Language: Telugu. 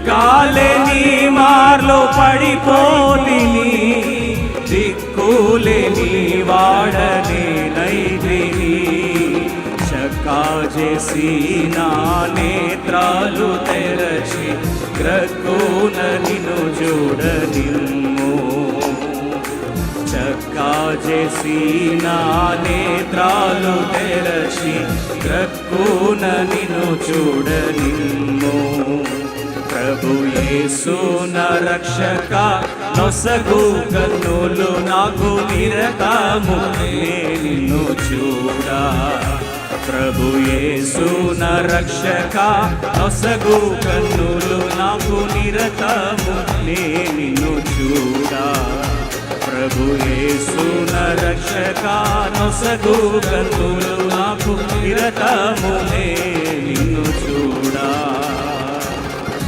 కాలేని మార్లో పడిపోతిని, దిక్కులేని వాడనేనైతిని. చక్కాజేసి నా నేత్రాలు తెరచి, గ్రక్కున నిన్ను చూడనిమ్ము. చక్కాజేసి నా నేత్రాలు తెరచి, గ్రక్కున నిన్ను చూడనిమ్ము. ప్రభు యేసు నా రక్షక, నొసగు కన్నులు నాకు నిరతము నిన్ను చూడా. ప్రభు యేసు నా రక్షక, నొసగు కన్నులు నాకు నిరతము నిన్ను చూడా. ప్రభు యేసు నా రక్షక, నొసగు కన్నులు నాకు నిరతము నిన్ను